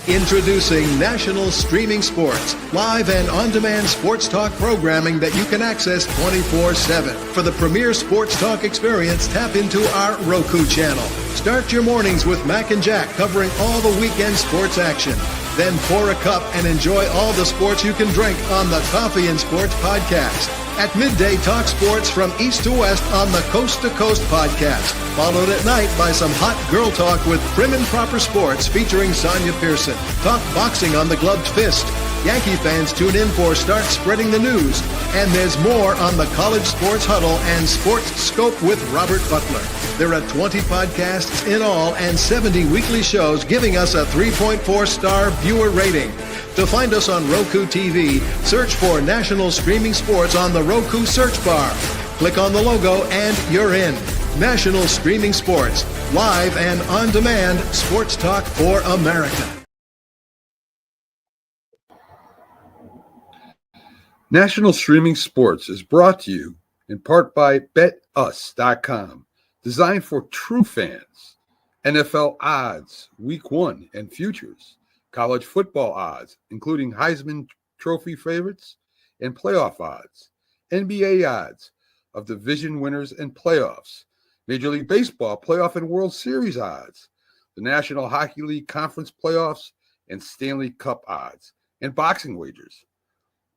Introducing National Streaming Sports, live and on-demand sports talk programming that you can access 24/7. For the premier sports talk experience, tap into our Roku channel. Start your mornings with Mac and Jack covering all the weekend sports action. Then pour a cup and enjoy all the sports you can drink on the Coffee and Sports podcast. At midday, talk sports from east to west on the Coast to Coast podcast. Followed at night by some hot girl talk with Prim and Proper Sports featuring Sonia Pearson. Talk boxing on the Gloved Fist. Yankee fans tune in for Start Spreading the News. And there's more on the College Sports Huddle and Sports Scope with Robert Butler. There are 20 podcasts in all and 70 weekly shows giving us a 3.4-star viewer rating. To find us on Roku TV, search for National Streaming Sports on the Roku search bar. Click on the logo and you're in. National Streaming Sports, live and on-demand sports talk for America. National Streaming Sports is brought to you in part by BetUs.com, designed for true fans. NFL odds, Week 1 and futures. College football odds, including Heisman Trophy favorites and playoff odds. NBA odds of division winners and playoffs. Major League Baseball playoff and World Series odds. The National Hockey League Conference playoffs and Stanley Cup odds. And boxing wagers.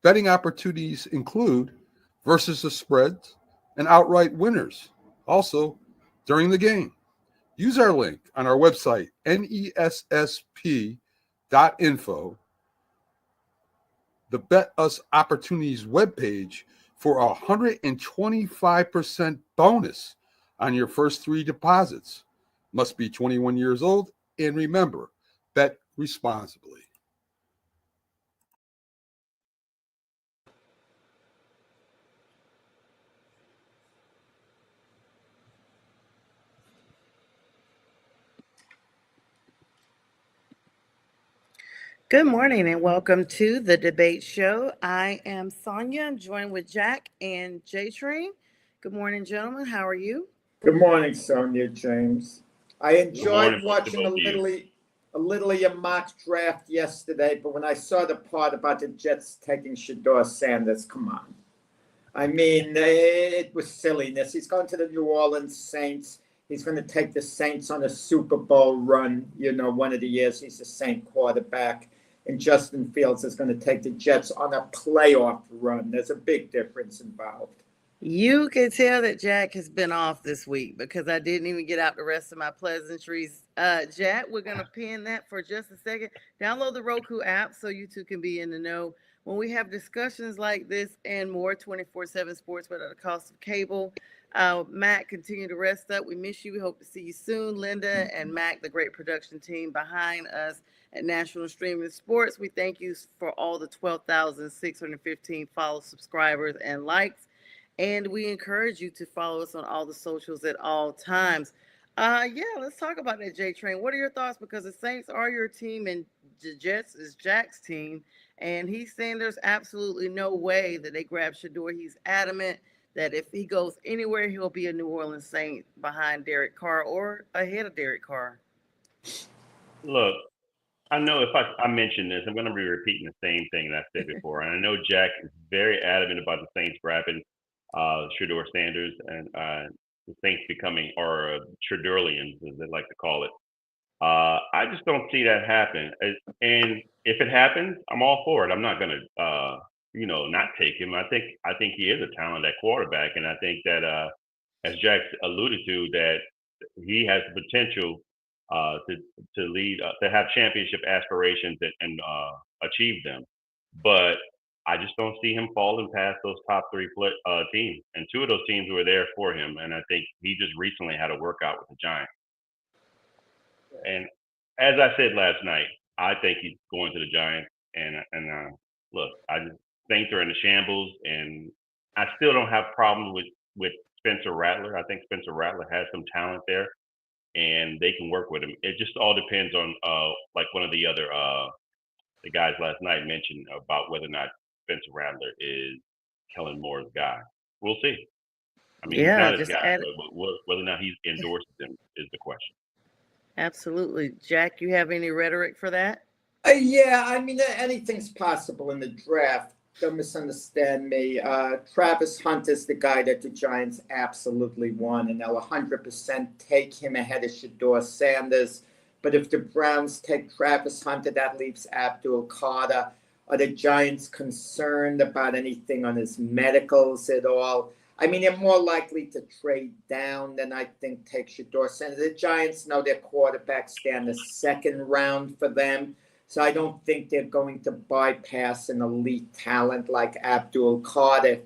Betting opportunities include versus the spreads and outright winners. Also, during the game. Use our link on our website, nessp.info, the Bet Us Opportunities webpage, for a 125% bonus on your first 3 deposits. Must be 21 years old, and remember, bet responsibly. Good morning and welcome to the debate show. I am Sonia. I'm joined with Jack and J-Train. Good morning, gentlemen. How are you? Good morning, Sonia James. I enjoyed watching a little of your mock draft yesterday, but when I saw the part about the Jets taking Shedeur Sanders, come on. I mean, it was silliness. He's going to the New Orleans Saints. He's going to take the Saints on a Super Bowl run. You know, one of the years he's the Saint quarterback. And Justin Fields is going to take the Jets on a playoff run. There's a big difference involved. You can tell that Jack has been off this week because I didn't even get out the rest of my pleasantries. Jack, we're going to pin that for just a second. Download the Roku app so you two can be in the know. When we have discussions like this and more, 24/7 sports without the cost of cable. Matt, continue to rest up. We miss you. We hope to see you soon. Linda and Mac, the great production team behind us at National Streaming Sports. We thank you for all the 12,615 follow, subscribers, and likes. And we encourage you to follow us on all the socials at all times. Let's talk about that, J-Train. What are your thoughts? Because the Saints are your team and the Jets is Jack's team. And he's saying there's absolutely no way that they grab Shedeur. He's adamant that if he goes anywhere, he'll be a New Orleans Saint behind Derek Carr or ahead of Derek Carr. Look, I know if I mention this, I'm going to be repeating the same thing that I said before. And I know Jack is very adamant about the Saints grabbing Shedeur Sanders and the Saints becoming, or Shedeurlians, as they like to call it. I just don't see that happen. And if it happens, I'm all for it. I'm not going to, not take him. I think he is a talented quarterback, and I think that, as Jack alluded to, that he has the potential to lead, to have championship aspirations and achieve them. But I just don't see him falling past those top 3 teams, and 2 of those teams were there for him. And I think he just recently had a workout with the Giants. And as I said last night, I think he's going to the Giants. And look, Saints are in the shambles, and I still don't have problems with Spencer Rattler. I think Spencer Rattler has some talent there, and they can work with him. It just all depends on, like one of the other the guys last night mentioned about whether or not Spencer Rattler is Kellen Moore's guy. We'll see. I mean, he's not his guy, but whether or not he endorses him is the question. Absolutely. Jack, you have any rhetoric for that? Yeah, I mean, anything's possible in the draft. Don't misunderstand me. Travis Hunt is the guy that the Giants absolutely want, and they'll 100% take him ahead of Shedeur Sanders. But if the Browns take Travis Hunter, that leaves Abdul Carter. Are the Giants concerned about anything on his medicals at all? I mean, they're more likely to trade down than I think take Shedeur Sanders. The Giants know their quarterbacks stand the second round for them. So I don't think they're going to bypass an elite talent like Abdul Carter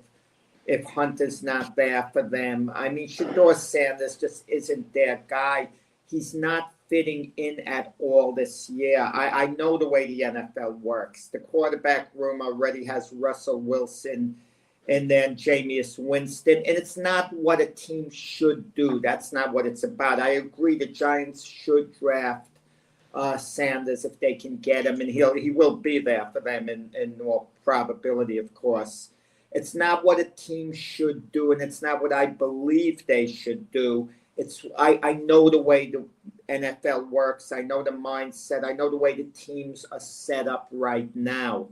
if Hunter's not there for them. I mean, Shedeur Sanders just isn't their guy. He's not fitting in at all this year. I know the way the NFL works. The quarterback room already has Russell Wilson and then Jameis Winston, and it's not what a team should do. That's not what it's about. I agree the Giants should draft Sanders if they can get him, and he will be there for them in all probability, of course. It's not what a team should do, and it's not what I believe they should do. I know the way the NFL works. I know the mindset. I know the way the teams are set up right now.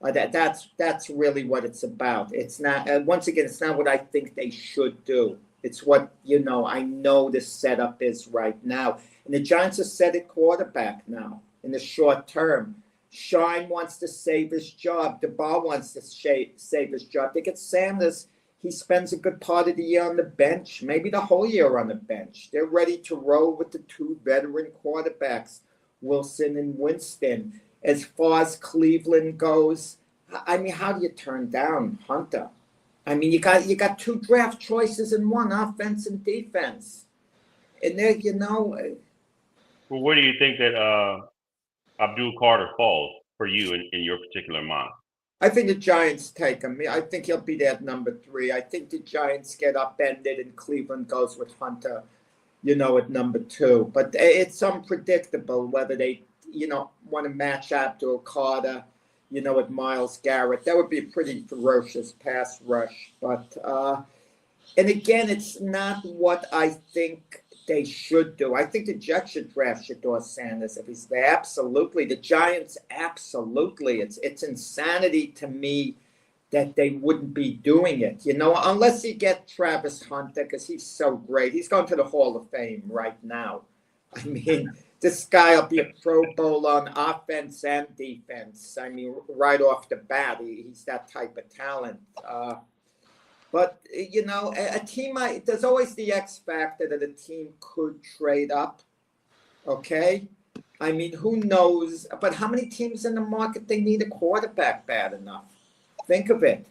That's really what it's about. It's not. Once again, it's not what I think they should do. It's what I know the setup is right now. And the Giants are set at quarterback now in the short term. Shine wants to save his job. DeBar wants to save his job. They get Sanders. He spends a good part of the year on the bench, maybe the whole year on the bench. They're ready to roll with the two veteran quarterbacks, Wilson and Winston. As far as Cleveland goes, I mean, how do you turn down Hunter? I mean, you got two draft choices in one, offense and defense. And there, Well, where do you think that Abdul Carter falls for you in your particular mind? I think the Giants take him. I think he'll be there at number 3. I think the Giants get upended and Cleveland goes with Hunter, at number 2. But it's unpredictable whether they, want to match Abdul Carter, with Myles Garrett. That would be a pretty ferocious pass rush. But, and again, it's not what I think they should do. I think the Jets should draft Shedeur Sanders if he's there. Absolutely. The Giants, absolutely. It's insanity to me that they wouldn't be doing it, unless you get Travis Hunter, because he's so great. He's going to the Hall of Fame right now. I mean, this guy will be a Pro Bowl on offense and defense. I mean, right off the bat, he's that type of talent. But, a team, there's always the X factor that a team could trade up, okay? I mean, who knows? But how many teams in the market, they need a quarterback bad enough? Think of it.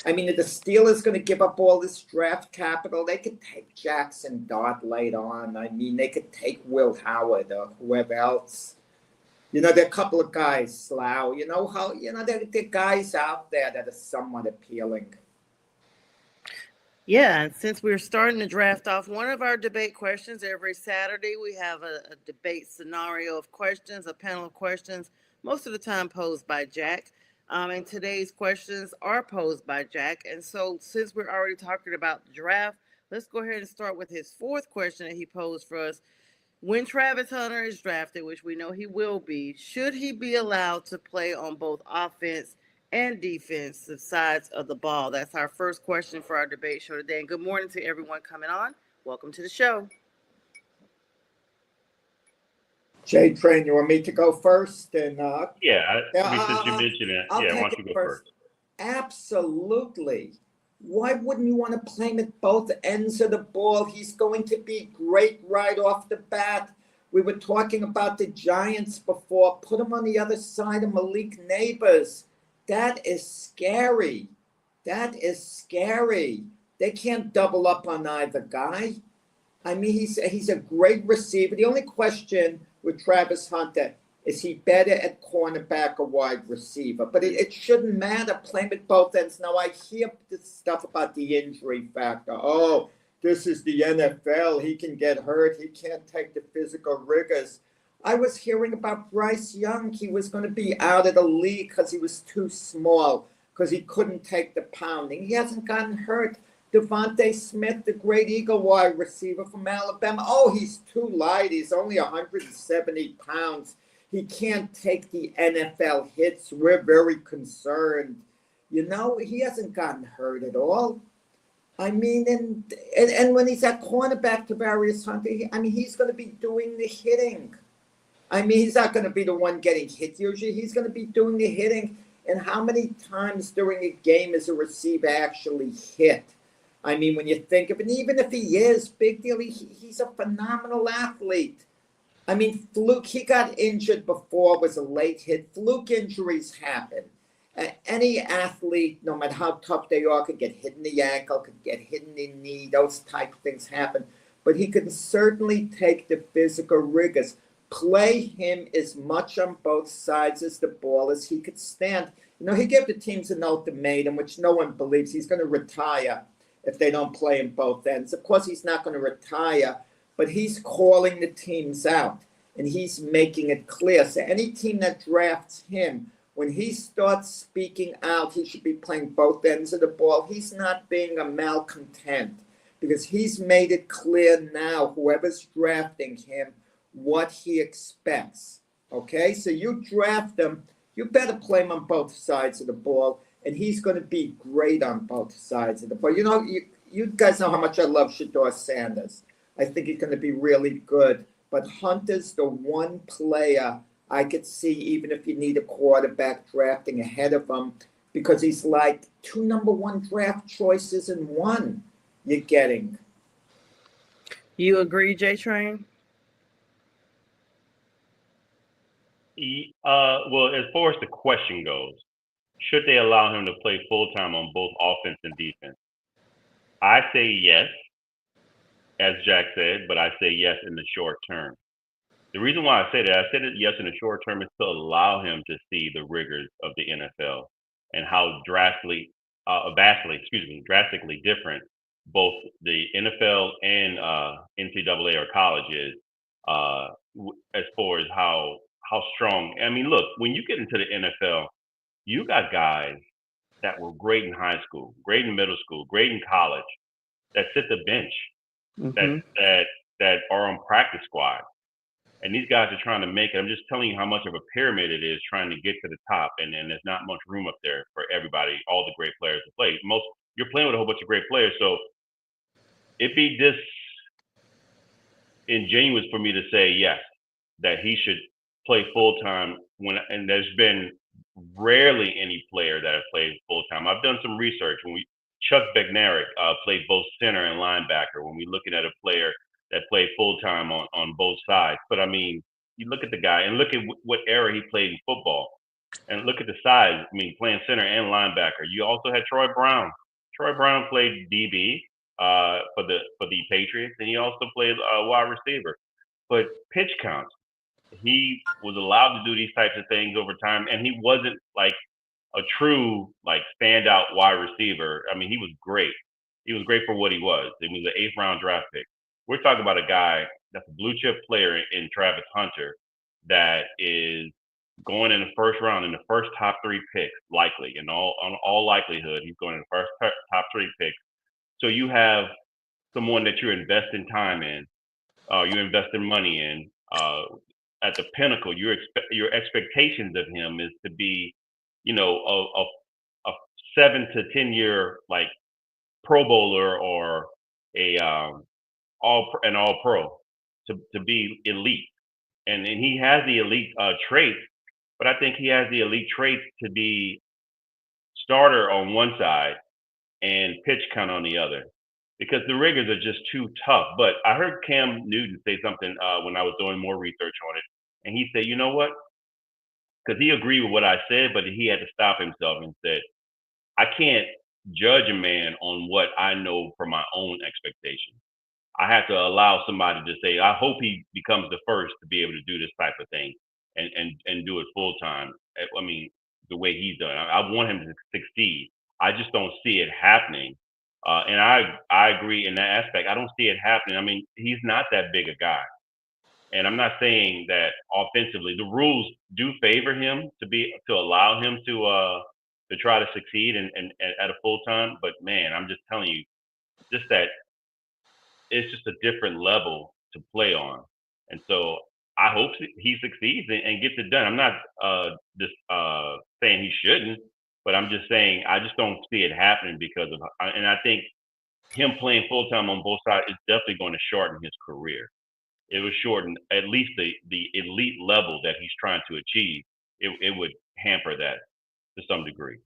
I mean, if the Steelers going to give up all this draft capital, they could take Jackson Dart later on. I mean, they could take Will Howard or whoever else. There are a couple of guys, Slough. There are guys out there that are somewhat appealing. Yeah, and since we're starting to draft off one of our debate questions every Saturday, we have a debate scenario of questions, a panel of questions, most of the time posed by Jack. And today's questions are posed by Jack. And so since we're already talking about the draft, let's go ahead and start with his fourth question that he posed for us. When Travis Hunter is drafted, which we know he will be, should he be allowed to play on both offense and defensive sides of the ball? That's our first question for our debate show today. And good morning to everyone coming on. Welcome to the show. J Train, you want me to go first? And since you mentioned it, why don't you go first? Absolutely. Why wouldn't you want to play him at both ends of the ball? He's going to be great right off the bat. We were talking about the Giants before. Put him on the other side of Malik Neighbors. That is scary. That is scary. They can't double up on either guy. I mean, he's a great receiver. The only question with Travis Hunter is he better at cornerback or wide receiver? But it shouldn't matter. Play him at both ends. Now, I hear this stuff about the injury factor. Oh, this is the NFL. He can get hurt. He can't take the physical rigors. I was hearing about Bryce Young. He was going to be out of the league because he was too small, because he couldn't take the pounding. He hasn't gotten hurt. Devontae Smith, the great Eagle wide receiver from Alabama. Oh, he's too light. He's only 170 pounds. He can't take the NFL hits. We're very concerned. He hasn't gotten hurt at all. I mean, and when he's at cornerback, Tavarius Hunter, he's going to be doing the hitting. He's not going to be the one getting hit usually. He's going to be doing the hitting. And how many times during a game is a receiver actually hit? When you think of it, even if he is, big deal, he's a phenomenal athlete. Fluke, he got injured before, was a late hit. Fluke injuries happen. Any athlete, no matter how tough they are, could get hit in the ankle, could get hit in the knee. Those type of things happen. But he can certainly take the physical rigors. Play him as much on both sides as the ball as he could stand. He gave the teams an ultimatum, which no one believes. He's going to retire if they don't play him both ends. Of course, he's not going to retire, but he's calling the teams out, and he's making it clear. So any team that drafts him, when he starts speaking out, he should be playing both ends of the ball. He's not being a malcontent because he's made it clear now, whoever's drafting him, what he expects. Okay? So you draft him, you better play him on both sides of the ball, and he's going to be great on both sides of the ball. You guys know how much I love Shedeur Sanders. I think he's going to be really good. But Hunter's the one player I could see, even if you need a quarterback, drafting ahead of him, because he's like 2 number 1 draft choices in one you're getting. You agree, J-Train? Well, as far as the question goes, should they allow him to play full-time on both offense and defense? I say yes, as Jack said, but I say yes in the short term. The reason why I say that, I said it yes in the short term, is to allow him to see the rigors of the NFL and how drastically different both the NFL and NCAA or college is as far as how strong. Look, when you get into the NFL, you got guys that were great in high school, great in middle school, great in college, that sit the bench, that are on practice squad. And these guys are trying to make it. I'm just telling you how much of a pyramid it is trying to get to the top. And there's not much room up there for everybody, all the great players to play. You're playing with a whole bunch of great players. So it'd be disingenuous for me to say yes, that he should play full-time and there's been rarely any player that has played full-time. I've done some research. Chuck Bednarik played both center and linebacker when we're looking at a player that played full-time on both sides. But you look at the guy and look at what era he played in football and look at the size. Playing center and linebacker. You also had Troy Brown. Troy Brown played DB for the Patriots, and he also played wide receiver. But pitch counts, he was allowed to do these types of things over time, and he wasn't like a true standout wide receiver. He was great. He was great for what he was. He was an 8th round draft pick. We're talking about a guy that's a blue chip player in Travis Hunter that is going in the first round in the first top 3 picks, likely. On all likelihood, he's going in the first top 3 picks. So you have someone that you're investing time in, you're investing money in. At the pinnacle, your expectations of him is to be, a 7 to 10 year Pro Bowler or an all pro to be elite, and he has the elite traits, but I think he has the elite traits to be starter on one side and pitch count on the other, because the rigors are just too tough. But I heard Cam Newton say something when I was doing more research on it, and he said, you know what? Because he agreed with what I said, but he had to stop himself and said, I can't judge a man on what I know from my own expectations. I have to allow somebody to say, I hope he becomes the first to be able to do this type of thing and do it full time. The way he's done. I want him to succeed. I just don't see it happening. And I agree in that aspect. I don't see it happening. He's not that big a guy. And I'm not saying that offensively, the rules do favor him to allow him to try to succeed and at a full time. But man, I'm just telling you, just that it's just a different level to play on. And so I hope he succeeds and gets it done. I'm not just saying he shouldn't, but I'm just saying I just don't see it happening because of, and I think him playing full time on both sides is definitely going to shorten his career. It would shorten at least the elite level that he's trying to achieve. It would hamper that to some degree.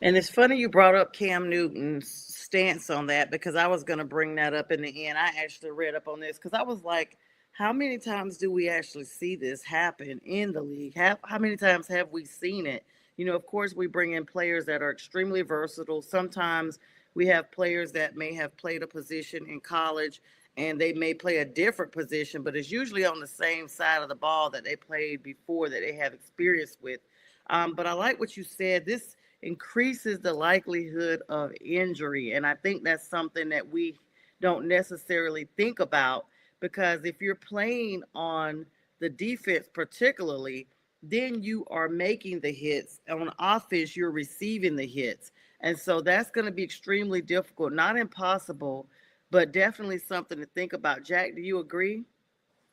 And it's funny you brought up Cam Newton's stance on that, because I was going to bring that up in the end. I actually read up on this because I was like, how many times do we actually see this happen in the league? How many times have we seen it? Of course, we bring in players that are extremely versatile. Sometimes we have players that may have played a position in college and they may play a different position, but it's usually on the same side of the ball that they played before, that they have experience with. But I like what you said. This increases the likelihood of injury. And I think that's something that we don't necessarily think about, because if you're playing on the defense, particularly, then you are making the hits. On offense, you're receiving the hits. And so that's going to be extremely difficult, not impossible, but definitely something to think about. Jack, do you agree?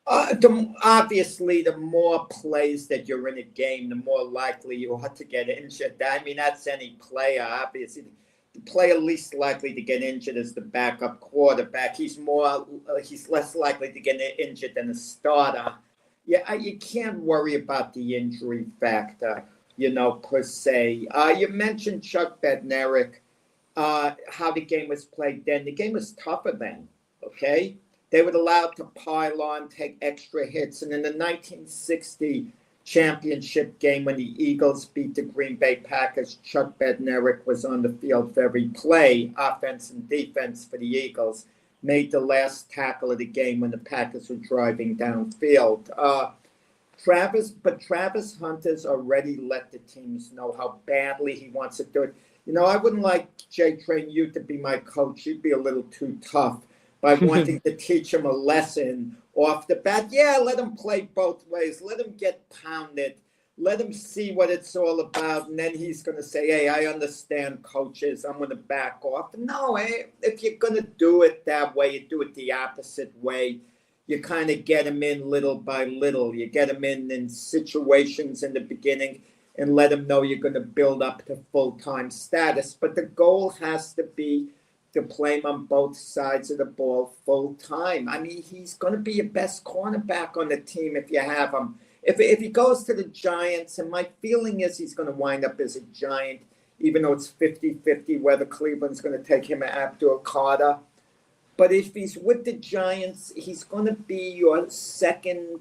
Obviously, the more plays that you're in a game, the more likely you are to get injured. I mean, that's any player. Obviously, the player least likely to get injured is the backup quarterback. He's less likely to get injured than a starter. Yeah, you can't worry about the injury factor, per se. You mentioned Chuck Bednarik, how the game was played then. The game was tougher then, okay? They were allowed to pile on, take extra hits. And in the 1960 championship game, when the Eagles beat the Green Bay Packers, Chuck Bednarik was on the field for every play, offense and defense for the Eagles, made the last tackle of the game when the Packers were driving downfield. Travis Hunter's already let the teams know how badly he wants to do it. I wouldn't like Jay Train you to be my coach. You'd be a little too tough by wanting to teach him a lesson off the bat. Yeah, let him play both ways. Let him get pounded. Let him see what it's all about. And then he's going to say, hey, I understand, coaches. I'm going to back off. No, if you're going to do it that way, you do it the opposite way. You kind of get him in little by little. You get him in situations in the beginning and let him know you're going to build up to full-time status. But the goal has to be to play him on both sides of the ball full time. I mean, he's going to be your best cornerback on the team if you have him. If he goes to the Giants, and my feeling is he's going to wind up as a Giant, even though it's 50-50 whether Cleveland's going to take him or Abdul Carter. But if he's with the Giants, he's going to be your second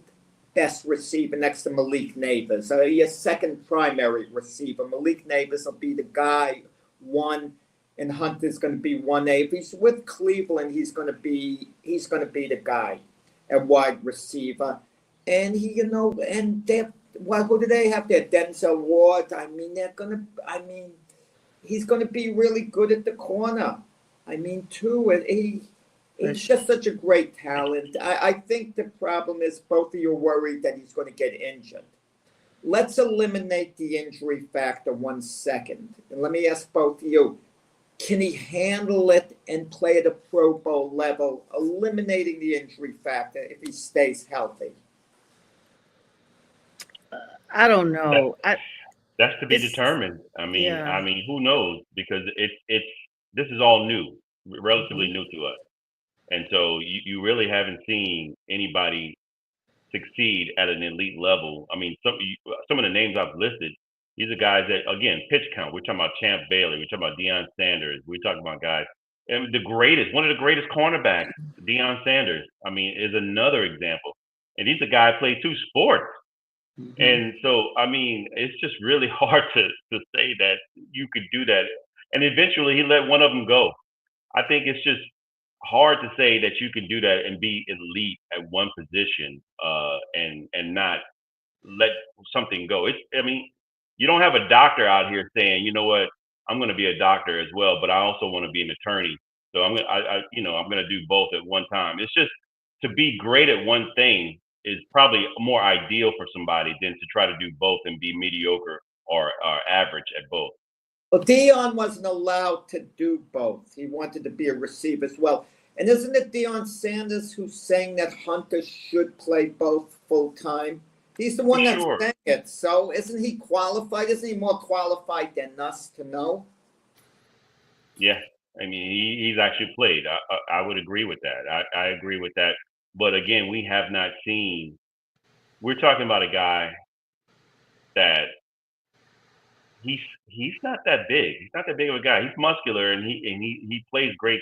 best receiver next to Malik Neighbors. Your second primary receiver. Malik Neighbors will be the guy, one, and Hunter's going to be 1A. If he's with Cleveland, he's going to be the guy at wide receiver. And who do they have there? Denzel Ward. He's going to be really good at the corner. Too. And he's just such a great talent. I think the problem is both of you are worried that he's going to get injured. Let's eliminate the injury factor 1 second. And let me ask both of you. Can he handle it and play at a Pro Bowl level, eliminating the injury factor if he stays healthy? I don't know. That's to be determined. Who knows? Because this is all new, relatively new to us, and so you really haven't seen anybody succeed at an elite level. I mean, some of the names I've listed. These are guys that, again, pitch count. We're talking about Champ Bailey. We're talking about Deion Sanders. We're talking about guys. And one of the greatest cornerbacks, Deion Sanders, is another example. And these are guys who play 2 sports. Mm-hmm. And so, it's just really hard to say that you could do that. And eventually he let one of them go. I think it's just hard to say that you can do that and be elite at one position and not let something go. You don't have a doctor out here saying, you know what, I'm going to be a doctor as well, but I also want to be an attorney. So I'm going to do both at one time. It's just to be great at one thing is probably more ideal for somebody than to try to do both and be mediocre or average at both. Well, Dion wasn't allowed to do both. He wanted to be a receiver as well. And isn't it Deion Sanders who's saying that Hunter should play both full time? He's the one that's saying it. So isn't he qualified? Isn't he more qualified than us to know? Yeah. I mean, he's actually played. I would agree with that. I agree with that. But again, we have not seen. We're talking about a guy that he's not that big. He's not that big of a guy. He's muscular and he plays great.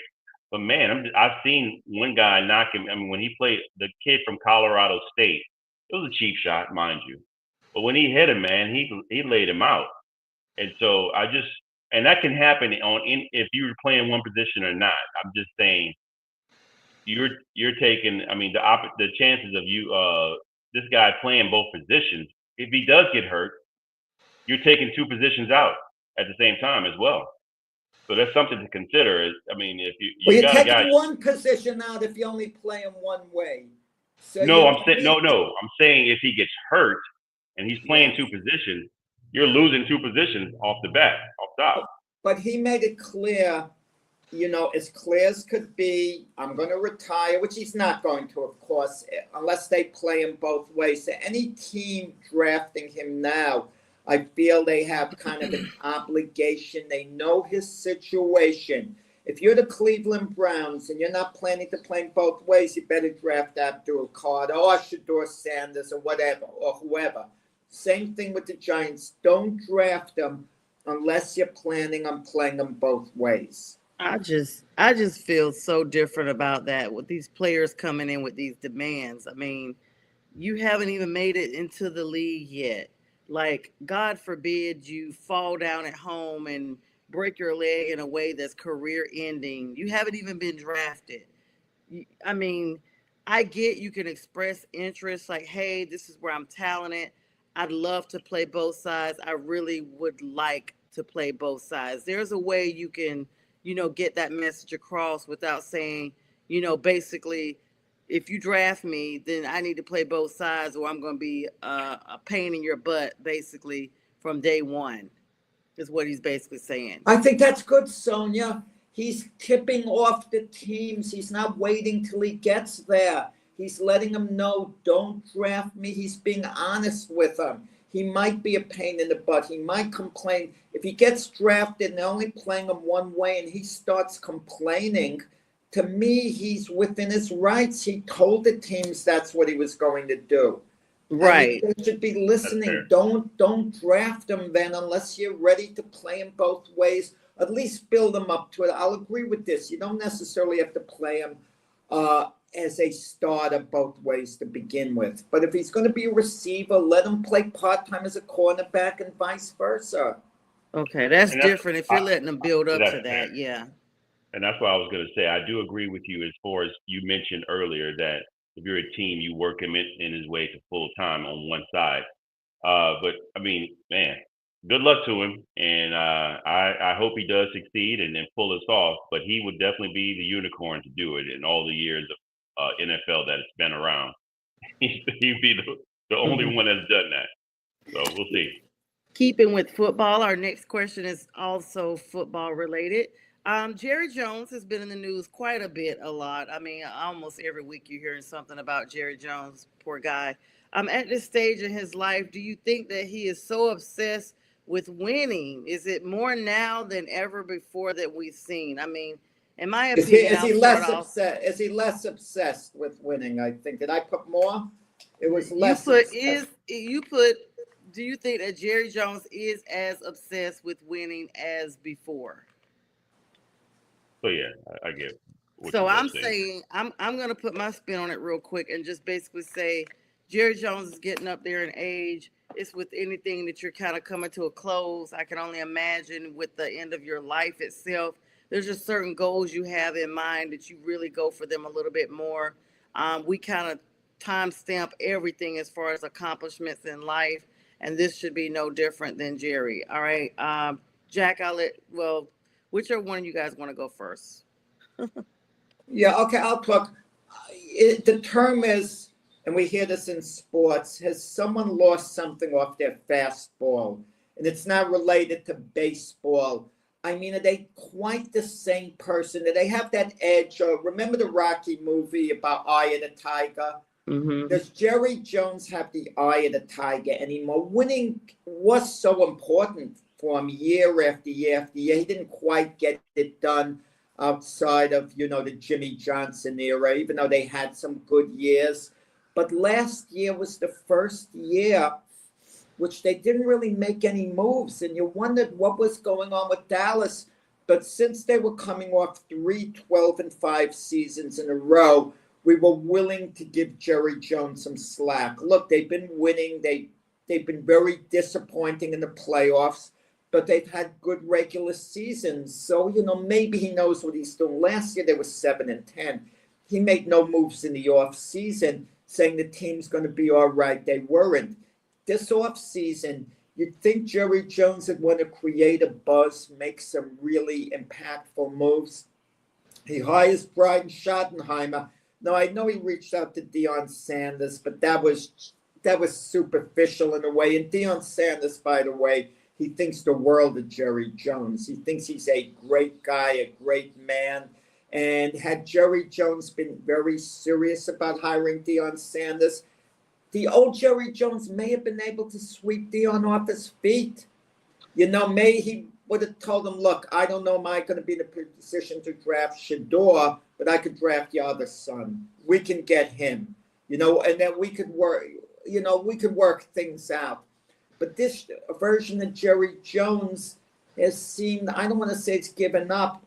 But man, I've seen one guy knock him. I mean, when he played the kid from Colorado State, it was a cheap shot, mind you. But when he hit him, man, he laid him out. And so and that can happen if you're playing one position or not. I'm just saying you're taking. I mean, the chances of this guy playing both positions, if he does get hurt, you're taking two positions out at the same time as well. So that's something to consider. I mean, if you're taking one position out if you only play him one way. So I'm saying if he gets hurt and he's playing two positions, you're losing two positions off top. But he made it clear, as clear as could be, I'm going to retire, which he's not going to, of course, unless they play him both ways. So any team drafting him now, I feel they have kind of an obligation. They know his situation. If you're the Cleveland Browns and you're not planning to play both ways, you better draft Abdul Carter or Shedeur Sanders or whatever, or whoever. Same thing with the Giants. Don't draft them unless you're planning on playing them both ways. I just feel so different about that with these players coming in with these demands. I mean, you haven't even made it into the league yet. Like, God forbid you fall down at home and break your leg in a way that's career ending. You haven't even been drafted. I mean, I get you can express interest like, hey, this is where I'm talented. I'd love to play both sides. I really would like to play both sides. There's a way you can, get that message across without saying, basically, if you draft me, then I need to play both sides or I'm going to be a pain in your butt, basically, from day one, is what he's basically saying. I think that's good, Sonia. He's tipping off the teams. He's not waiting till he gets there. He's letting them know, don't draft me. He's being honest with them. He might be a pain in the butt. He might complain. If he gets drafted and they're only playing him one way and he starts complaining, to me, he's within his rights. He told the teams that's what he was going to do. Right. They should be listening. Don't draft him then unless you're ready to play him both ways. At least build him up to it. I'll agree with this. You don't necessarily have to play him as a starter both ways to begin with. But if he's going to be a receiver, let him play part-time as a cornerback and vice versa. Okay, that's different if you're letting him build up to that, yeah. And that's what I was going to say. I do agree with you as far as you mentioned earlier that if you're a team, you work him in his way to full time on one side. But I mean, man, good luck to him. And I hope he does succeed and then pull us off. But he would definitely be the unicorn to do it in all the years of NFL that it's been around. He'd be the only one that's done that. So we'll see. Keeping with football, our next question is also football related. Jerry Jones has been in the news quite a lot. I mean, almost every week you're hearing something about Jerry Jones, poor guy. At this stage in his life, do you think that he is so obsessed with winning? Is it more now than ever before that we've seen? I mean, in my opinion, is he less obsessed with winning? I think. Did I put more? It was less. Do you think that Jerry Jones is as obsessed with winning as before? So yeah, I get. So I'm saying I'm going to put my spin on it real quick and just basically say Jerry Jones is getting up there in age. It's with anything that you're kind of coming to a close. I can only imagine with the end of your life itself. There's just certain goals you have in mind that you really go for them a little bit more. We kind of timestamp everything as far as accomplishments in life, and this should be no different than Jerry. All right, Jack, whichever one of you guys want to go first? Yeah, okay, I'll talk. The term is, and we hear this in sports, has someone lost something off their fastball? and it's not related to baseball. I mean, are they quite the same person? Do they have that edge? Remember the Rocky movie about Eye of the Tiger? Mm-hmm. Does Jerry Jones have the eye of the tiger anymore? Winning was so important for him year after year after year. He didn't quite get it done outside of, the Jimmy Johnson era, even though they had some good years. But last year was the first year which they didn't really make any moves. And you wondered what was going on with Dallas. But since they were coming off 3 12-5 seasons in a row, we were willing to give Jerry Jones some slack. Look, they've been winning. They've been very disappointing in the playoffs, but they've had good regular seasons. So, maybe he knows what he's doing. Last year, they were 7-10. He made no moves in the offseason, saying the team's going to be all right. They weren't. This offseason, you'd think Jerry Jones would want to create a buzz, make some really impactful moves. He hires Brian Schottenheimer. Now, I know he reached out to Deion Sanders, but that was superficial in a way. And Deion Sanders, by the way, he thinks the world of Jerry Jones. He thinks he's a great guy, a great man. And had Jerry Jones been very serious about hiring Deion Sanders, the old Jerry Jones may have been able to sweep Deion off his feet. May he would have told him, look, I don't know, am I going to be in a position to draft Shador, but I could draft your other son. We can get him, and then we could work things out. But this version of Jerry Jones has seemed, I don't want to say it's given up.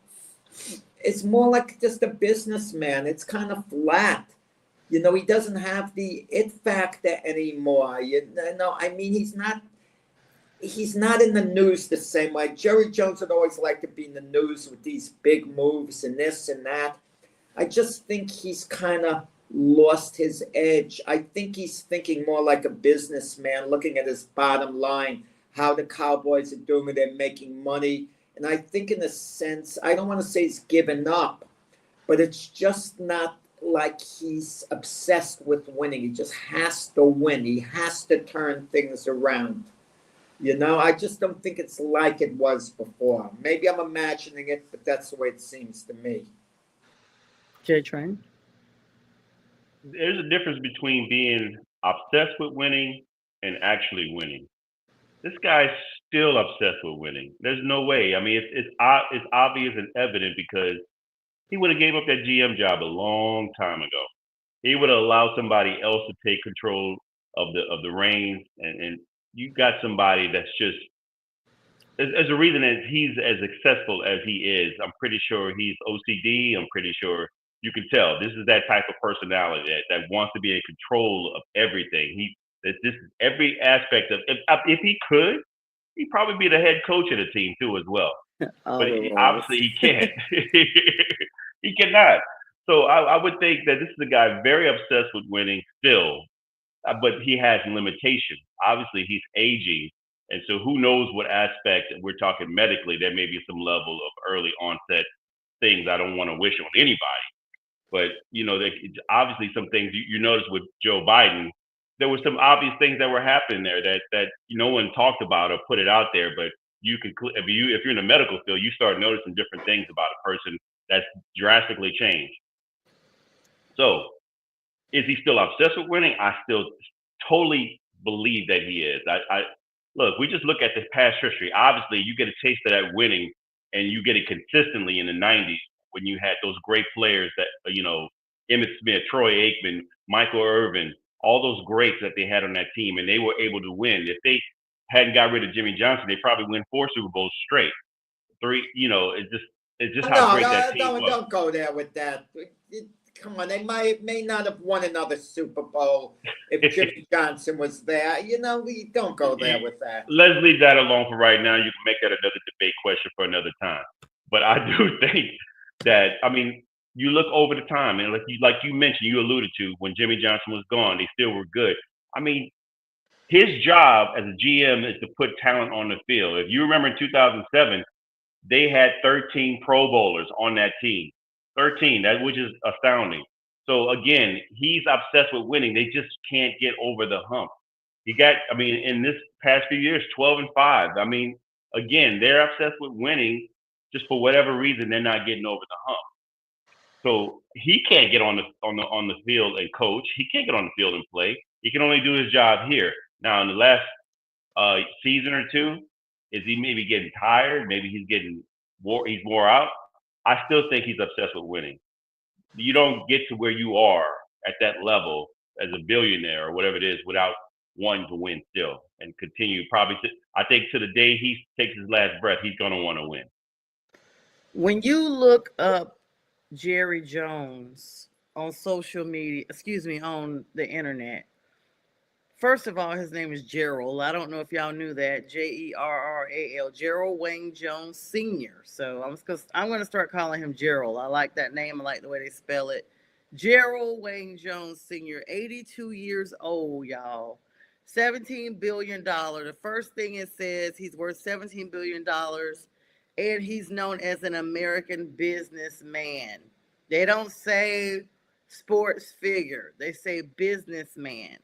It's more like just a businessman. It's kind of flat. He doesn't have the it factor anymore. I mean, he's not in the news the same way. Jerry Jones would always like to be in the news with these big moves and this and that. I just think he's kind of lost his edge. I think he's thinking more like a businessman, looking at his bottom line, how the Cowboys are doing, they're making money. And I think in a sense, I don't want to say he's given up, but it's just not like he's obsessed with winning. He just has to win. He has to turn things around. I just don't think it's like it was before. Maybe I'm imagining it, but that's the way it seems to me. Jay Train? There's a difference between being obsessed with winning and actually winning. This guy's still obsessed with winning. There's no way. I mean, it's obvious and evident because he would have gave up that GM job a long time ago. He would have allowed somebody else to take control of the reins, and you got somebody that's just there's a reason that he's as successful as he is. I'm pretty sure he's OCD. I'm pretty sure you can tell this is that type of personality that wants to be in control of everything. This is every aspect of. If he could, he'd probably be the head coach of the team too as well. But obviously he can't. He cannot. So I would think that this is a guy very obsessed with winning still, but he has limitations. Obviously, he's aging, and so who knows what aspect we're talking medically. There may be some level of early onset things I don't want to wish on anybody. But obviously some things you notice with Joe Biden. There were some obvious things that were happening there that no one talked about or put it out there, but you can if you're in the medical field, you start noticing different things about a person that's drastically changed. So, is he still obsessed with winning? I still totally believe that he is. I look, we just look at the past history. Obviously, you get a taste of that winning, and you get it consistently in the '90s when you had those great players that Emmitt Smith, Troy Aikman, Michael Irvin, all those greats that they had on that team, and they were able to win. If they hadn't got rid of Jimmy Johnson, they probably win 4 Super Bowls straight. 3, it's just how great that team was. Don't go there with that. Come on, they may not have won another Super Bowl if Jimmy Johnson was there. We don't go there with that. Let's leave that alone for right now. You can make that another debate question for another time. But I do think that, you look over the time, and like you mentioned, you alluded to, when Jimmy Johnson was gone, they still were good. His job as a GM is to put talent on the field. If you remember in 2007, they had 13 Pro Bowlers on that team. 13, which is astounding. So again, he's obsessed with winning. They just can't get over the hump. He got, I mean, in this past few years, 12-5. I mean, again, they're obsessed with winning. Just for whatever reason, they're not getting over the hump. So he can't get on the field and coach. He can't get on the field and play. He can only do his job here. Now, in the last season or two, is he maybe getting tired? Maybe he's wore out. I still think he's obsessed with winning. You don't get to where you are at that level as a billionaire or whatever it is without wanting to win still and continue. I think to the day he takes his last breath, he's going to want to win. When you look up Jerry Jones on social media, on the internet, first of all, his name is Gerald. I don't know if y'all knew that. Jerral, Gerald Wayne Jones Sr. So I'm going to start calling him Gerald. I like that name. I like the way they spell it. Gerald Wayne Jones Sr., 82 years old, y'all. $17 billion. The first thing it says, he's worth $17 billion. And he's known as an American businessman. They don't say sports figure. They say businessman.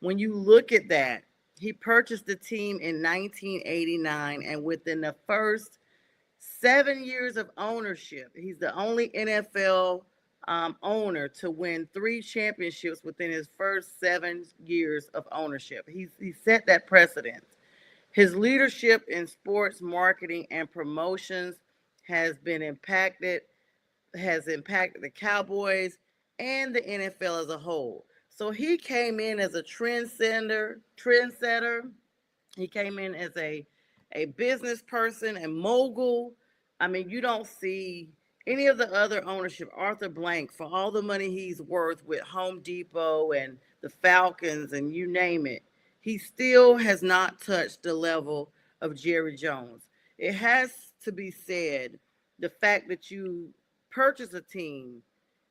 When you look at that, he purchased the team in 1989, and within the first 7 years of ownership, he's the only NFL owner to win 3 championships within his first 7 years of ownership. He set that precedent. His leadership in sports marketing and promotions has impacted the Cowboys and the NFL as a whole. So he came in as a trendsetter. He came in as a business person and mogul. I mean, you don't see any of the other ownership. Arthur Blank, for all the money he's worth with Home Depot and the Falcons and you name it, he still has not touched the level of Jerry Jones. It has to be said, the fact that you purchase a team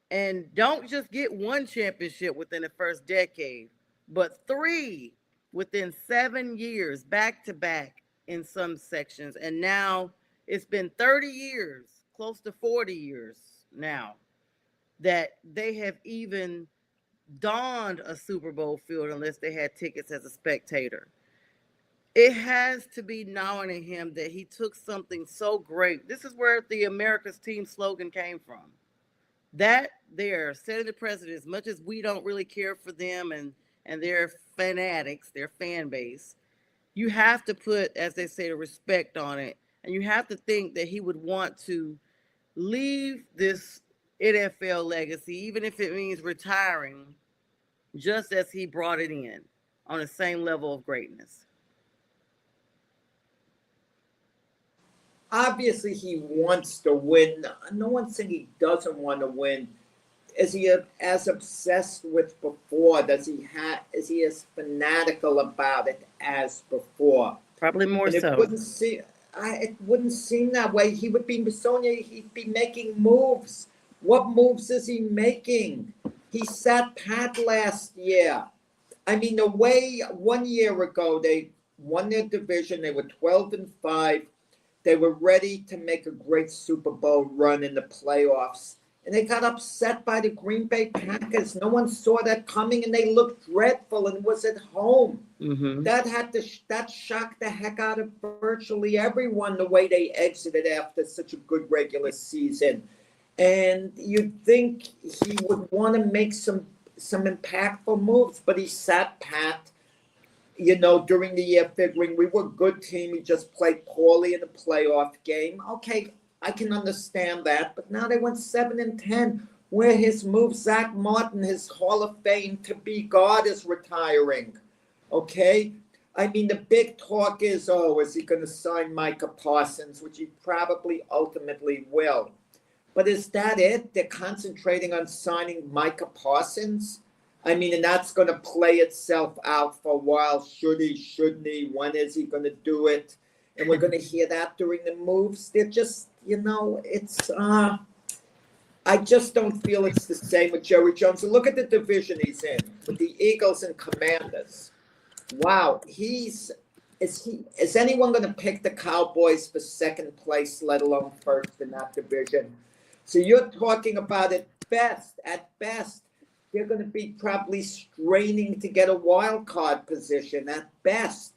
and don't just get 1 championship within the first decade, but 3 within 7 years, back to back in some sections. And now it's been 30 years, close to 40 years now, that they have even donned a Super Bowl field unless they had tickets as a spectator. It has to be known in him that he took something so great. This is where the America's Team slogan came from. That they're setting the precedent. As much as we don't really care for them and their fanatics, their fan base, you have to put, as they say, the respect on it. And you have to think that he would want to leave this NFL legacy, even if it means retiring, just as he brought it in, on the same level of greatness. Obviously, he wants to win. No one's saying he doesn't want to win. Is he as obsessed with before? Is he as fanatical about it as before? Probably more and so. It wouldn't seem that way. He would be, Sonia, he'd be making moves. What moves is he making? He sat pat last year. I mean, the way 1 year ago they won their division, they were 12-5. They were ready to make a great Super Bowl run in the playoffs. And they got upset by the Green Bay Packers. No one saw that coming, and they looked dreadful and was at home. Mm-hmm. That shocked the heck out of virtually everyone, the way they exited after such a good regular season. And you'd think he would want to make some impactful moves, but he sat pat, during the year, figuring we were a good team. We just played poorly in the playoff game. Okay, I can understand that, but now they went 7-10. Where his move, Zach Martin, his Hall of Fame to be God, is retiring. Okay? I mean, the big talk is, is he going to sign Micah Parsons, which he probably ultimately will. But is that it? They're concentrating on signing Micah Parsons? I mean, and that's going to play itself out for a while. Should he, shouldn't he? When is he going to do it? And we're going to hear that during the moves. They're just, it's, I just don't feel it's the same with Jerry Jones. And look at the division he's in with the Eagles and Commanders. Wow. Is anyone going to pick the Cowboys for second place, let alone first in that division? So you're talking about at best, they're going to be probably straining to get a wild card position at best.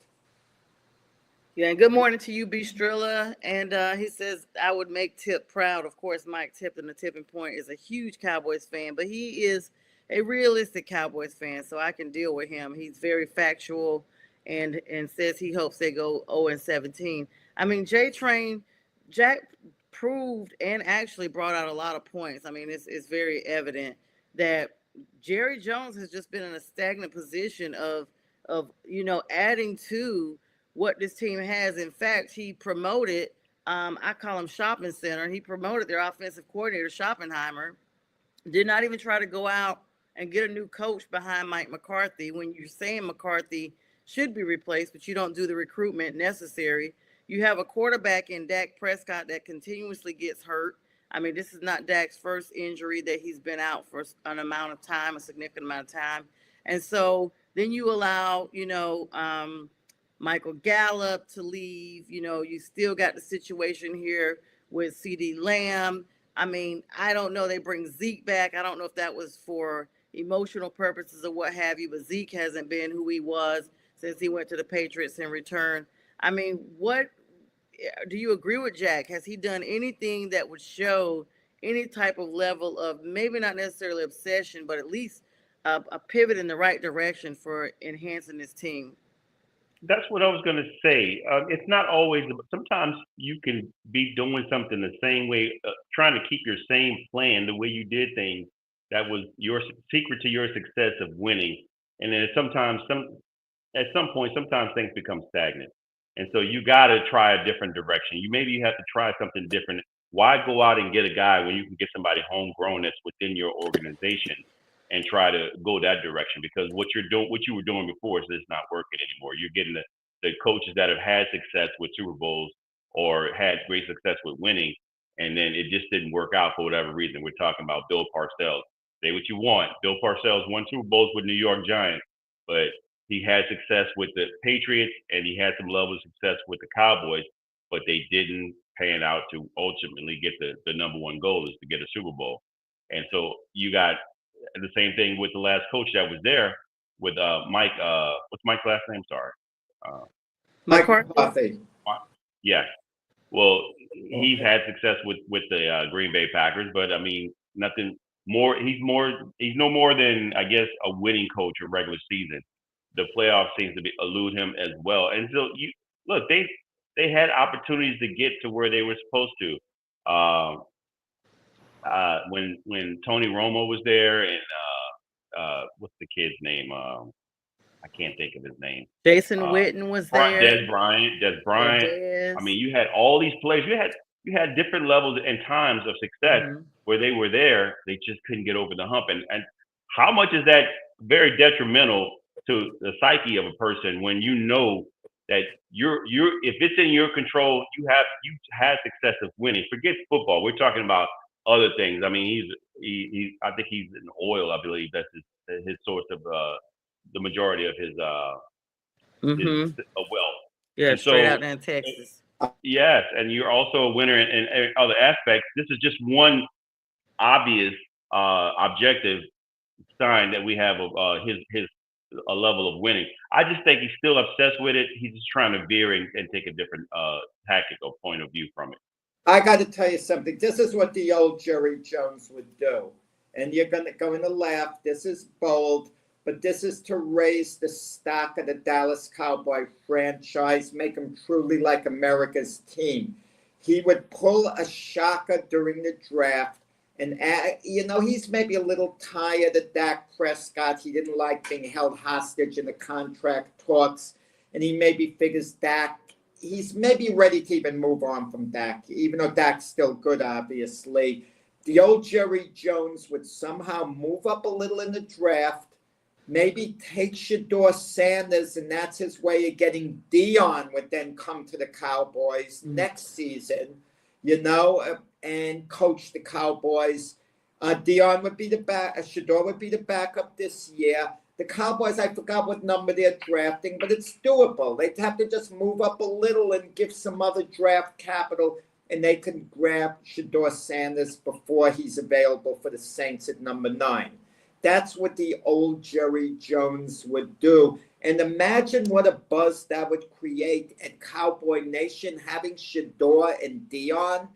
Yeah, and good morning to you, B. Strilla. And he says, I would make Tip proud. Of course, Mike Tipton, the Tipping Point, is a huge Cowboys fan, but he is a realistic Cowboys fan, so I can deal with him. He's very factual and says he hopes they go 0-17. I mean, Jack proved and actually brought out a lot of points. I mean, it's very evident that Jerry Jones has just been in a stagnant position of adding to what this team has. In fact, he promoted, I call him Shopping Center. He promoted their offensive coordinator, Schoppenheimer. Did not even try to go out and get a new coach behind Mike McCarthy when you're saying McCarthy should be replaced, but you don't do the recruitment necessary. You have a quarterback in Dak Prescott that continuously gets hurt. I mean, this is not Dak's first injury that he's been out for an amount of time, a significant amount of time. And so then you allow, Michael Gallup to leave. You still got the situation here with CeeDee Lamb. I mean, I don't know. They bring Zeke back. I don't know if that was for emotional purposes or what have you, but Zeke hasn't been who he was since he went to the Patriots in return. I mean, what do you agree with Jack? Has he done anything that would show any type of level of maybe not necessarily obsession, but at least a pivot in the right direction for enhancing this team? That's what I was going to say. It's not always. Sometimes you can be doing something the same way, trying to keep your same plan, the way you did things. That was your secret to your success of winning. And then at some point, sometimes things become stagnant. And so you got to try a different direction. You have to try something different. Why go out and get a guy when you can get somebody homegrown that's within your organization and try to go that direction? Because what you were doing before is just not working anymore. You're getting the coaches that have had success with Super Bowls or had great success with winning, and then it just didn't work out for whatever reason. We're talking about Bill Parcells. Say what you want. Bill Parcells won Super Bowls with New York Giants, but he had success with the Patriots and he had some level of success with the Cowboys, but they didn't pan out to ultimately get the number one goal is to get a Super Bowl. And so you got the same thing with the last coach that was there with Mike. What's Mike's last name? Sorry. Mike McCarthy. Yeah. Well, he's had success with the Green Bay Packers, but I mean, nothing more. He's no more than, I guess, a winning coach in regular season. The playoffs seems to elude him as well. And so they had opportunities to get to where they were supposed to. When Tony Romo was there and what's the kid's name? I can't think of his name. Jason Witten was there. Des Bryant. I mean, you had all these players. You had different levels and times of success where they were there. They just couldn't get over the hump. And how much is that very detrimental to the psyche of a person when you know that if it's in your control, you had success of winning. Forget football. We're talking about other things. I mean, I think he's in oil. I believe that's his source of the majority of his wealth. Yeah, and straight out there in Texas. Yes, and you're also a winner in other aspects. This is just one obvious objective sign that we have of his a level of winning. I just think he's still obsessed with it. He's just trying to veer and take a different tactical point of view from it. I got to tell you something. This is what the old Jerry Jones would do. And you're going to laugh. This is bold, but this is to raise the stock of the Dallas Cowboy franchise, make them truly like America's team. He would pull a shocker during the draft. And, he's maybe a little tired of Dak Prescott. He didn't like being held hostage in the contract talks. And he maybe figures Dak, he's maybe ready to even move on from Dak, even though Dak's still good, obviously. The old Jerry Jones would somehow move up a little in the draft, maybe take Shedeur Sanders, and that's his way of getting Dion would then come to the Cowboys next season, and coach the Cowboys. Dion would be Shedeur would be the backup this year. The Cowboys, I forgot what number they're drafting, but it's doable. They'd have to just move up a little and give some other draft capital, and they can grab Shedeur Sanders before he's available for the Saints at number 9. That's what the old Jerry Jones would do. And imagine what a buzz that would create at Cowboy Nation, having Shedeur and Dion.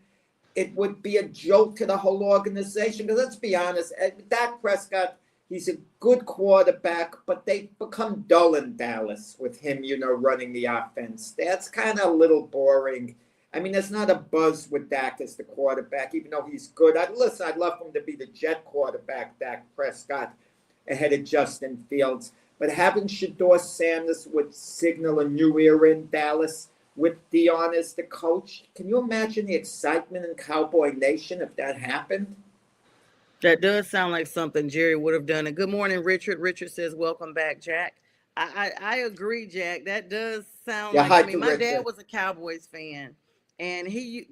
It would be a joke to the whole organization. Because let's be honest, Dak Prescott, he's a good quarterback, but they've become dull in Dallas with him, running the offense. That's kind of a little boring. I mean, there's not a buzz with Dak as the quarterback, even though he's good. I'd love him to be the Jet quarterback, Dak Prescott, ahead of Justin Fields. But having Shedeur Sanders would signal a new era in Dallas with Dion as the coach. Can you imagine the excitement in Cowboy Nation if that happened? That does sound like something Jerry would have done. And good morning, Richard. Richard says, welcome back, Jack. I agree, Jack. That does sound my dad was a Cowboys fan. And he,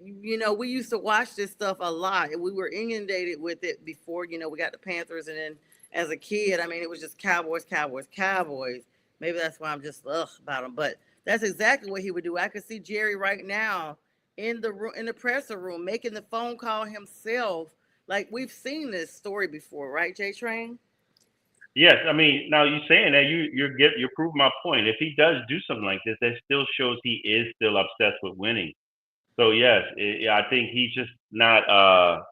we used to watch this stuff a lot. We were inundated with it before, we got the Panthers. And then as a kid, it was just Cowboys. Maybe that's why I'm just about them. But that's exactly what he would do. I could see Jerry right now in the presser room making the phone call himself. Like, we've seen this story before, right, J Train? Yes, now you're saying that you're proving my point. If he does do something like this, that still shows he is still obsessed with winning. So yes, I think he's just not.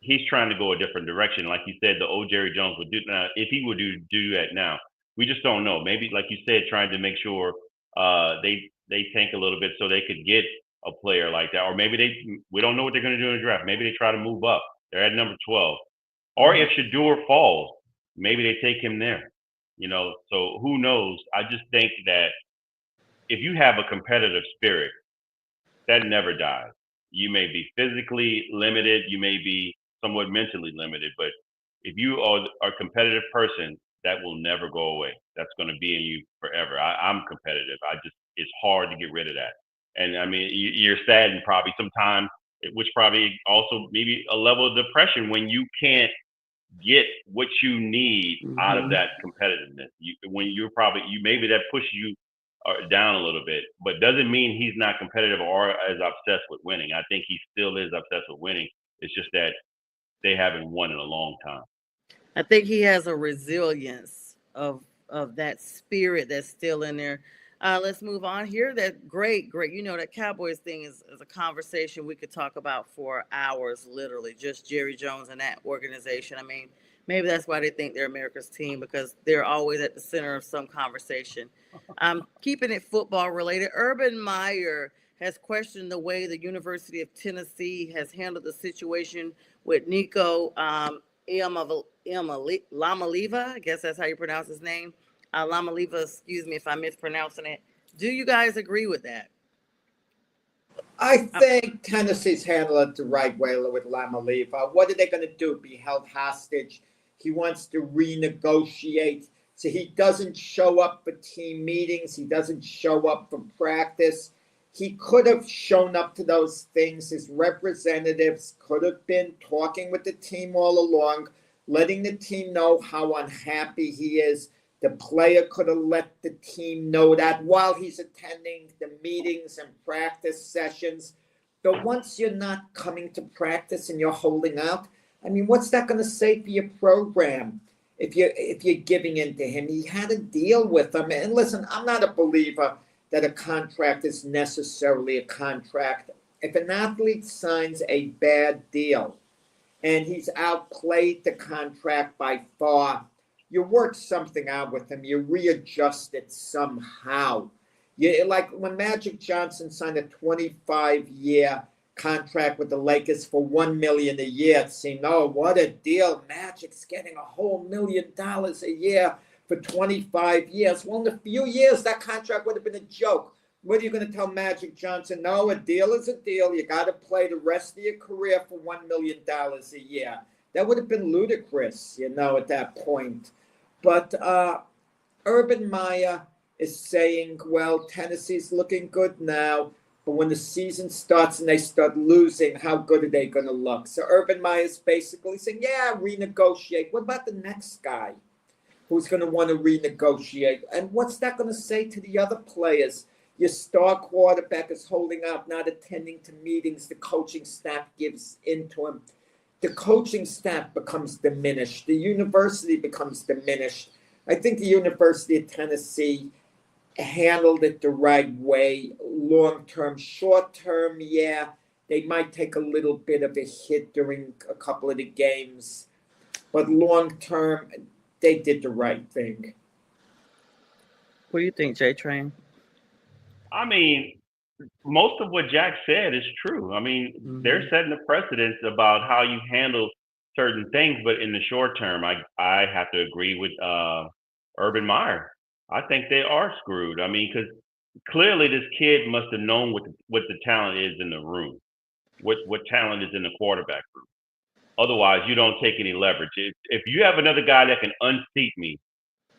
He's trying to go a different direction, like you said. The old Jerry Jones would do. Now, if he would do that now, we just don't know. Maybe, like you said, trying to make sure they tank a little bit so they could get a player like that, or maybe we don't know what they're going to do in the draft. Maybe they try to move up. They're at number 12. Or if Shedeur falls, maybe they take him there. So who knows? I just think that if you have a competitive spirit, that never dies. You may be physically limited, you may be somewhat mentally limited, but if you are a competitive person, that will never go away. That's going to be in you forever. I'm competitive. It's hard to get rid of that. And you're saddened probably sometimes, which probably also maybe a level of depression when you can't get what you need out of that competitiveness. Maybe that pushes you down a little bit, but doesn't mean he's not competitive or as obsessed with winning. I think he still is obsessed with winning. It's just that they haven't won in a long time. I think he has a resilience of that spirit that's still in there. Let's move on here. That great. That Cowboys thing is a conversation we could talk about for hours, literally, just Jerry Jones and that organization. Maybe that's why they think they're America's team, because they're always at the center of some conversation. Keeping it football related, Urban Meyer has questioned the way the University of Tennessee has handled the situation with Nico Lamaliva. I guess that's how you pronounce his name. Lamaliva, excuse me if I'm mispronouncing it. Do you guys agree with that? I think Tennessee's handled it the right way with Lamaliva. What are they going to do? Be held hostage? He wants to renegotiate. So he doesn't show up for team meetings. He doesn't show up for practice. He could have shown up to those things. His representatives could have been talking with the team all along, letting the team know how unhappy he is. The player could have let the team know that while he's attending the meetings and practice sessions. But once you're not coming to practice and you're holding out, what's that going to say for your program if you're giving in to him? He had to deal with them. And listen, I'm not a believer that a contract is necessarily a contract. If an athlete signs a bad deal and he's outplayed the contract by far, you work something out with him. You readjust it somehow. Like when Magic Johnson signed a 25-year contract with the Lakers for $1 million a year, it seemed, oh, what a deal. Magic's getting a whole $1 million a year for 25 years. Well, in a few years, that contract would have been a joke. What are you going to tell Magic Johnson? No, a deal is a deal. You got to play the rest of your career for $1 million a year. That would have been ludicrous, at that point. But Urban Meyer is saying, well, Tennessee's looking good now, but when the season starts and they start losing, how good are they going to look? So Urban Meyer's basically saying, yeah, renegotiate. What about the next guy who's going to want to renegotiate? And what's that going to say to the other players? Your star quarterback is holding out, not attending to meetings the coaching staff gives into him. the coaching staff becomes diminished. The university becomes diminished. I think the University of Tennessee handled it the right way. Long term, short term, yeah, they might take a little bit of a hit during a couple of the games, but long term, they did the right thing. What do you think, J Train? I mean, most of what Jack said is true. I mean, they're setting a precedence about how you handle certain things, but in the short term, I have to agree with Urban Meyer. I think they are screwed. I mean, because clearly this kid must have known what the talent is in the room, what talent is in the quarterback room. Otherwise, you don't take any leverage. If you have another guy that can unseat me,